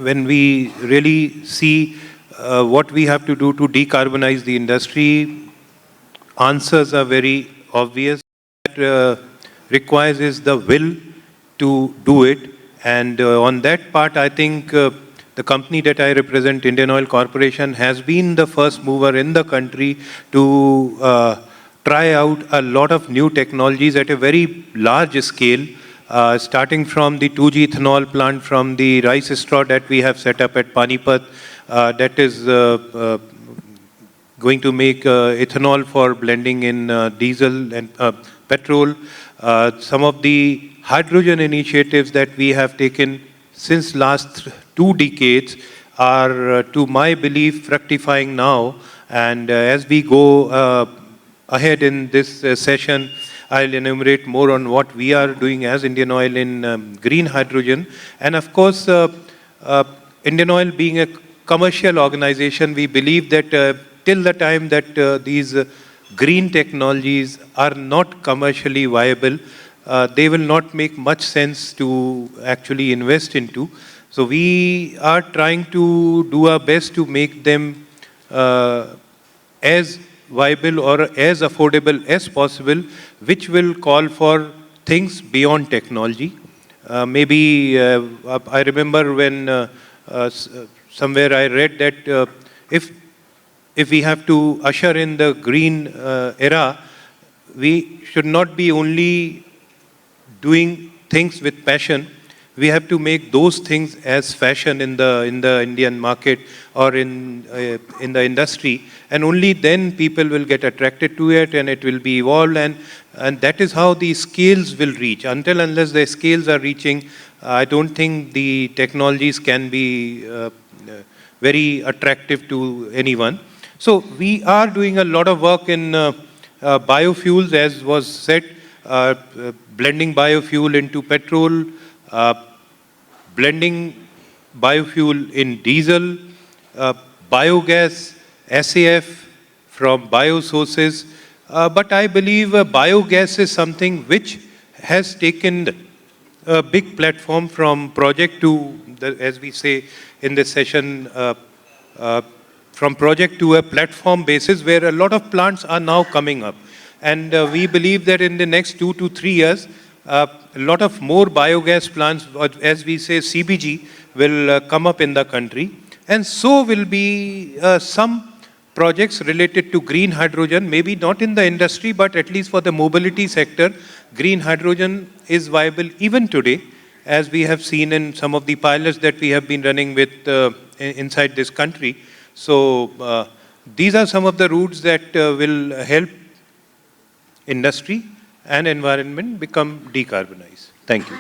when we really see what we have to do to decarbonize the industry, answers are very obvious. What requires is the will to do it. And on that part, I think the company that I represent, Indian Oil Corporation, has been the first mover in the country to try out a lot of new technologies at a very large scale, starting from the 2G ethanol plant from the rice straw that we have set up at Panipat, that is going to make ethanol for blending in diesel and petrol. Some of the hydrogen initiatives that we have taken since last 2 decades are, to my belief, fructifying now. And as we go ahead in this session, I'll enumerate more on what we are doing as Indian Oil in green hydrogen. And of course, Indian Oil being a commercial organization, we believe that till the time that these green technologies are not commercially viable, they will not make much sense to actually invest into. So we are trying to do our best to make them as viable or as affordable as possible, which will call for things beyond technology. Maybe I remember when somewhere I read that if we have to usher in the green era, we should not be only doing things with passion. We have to make those things as fashion in the Indian market or in the industry, and only then people will get attracted to it and it will be evolved, and that is how the scales will reach. Unless the scales are reaching, I don't think the technologies can be very attractive to anyone. So we are doing a lot of work in biofuels, as was said, blending biofuel into petrol, blending biofuel in diesel, biogas, SAF from biosources. But I believe biogas is something which has taken a big platform from project to, as we say in this session, from project to a platform basis where a lot of plants are now coming up. And we believe that in the next 2 to 3 years, a lot of more biogas plants, as we say CBG, will come up in the country. And so will be some projects related to green hydrogen, maybe not in the industry, but at least for the mobility sector. Green hydrogen is viable even today, as we have seen in some of the pilots that we have been running with inside this country. So these are some of the routes that will help industry and environment become decarbonized. Thank you.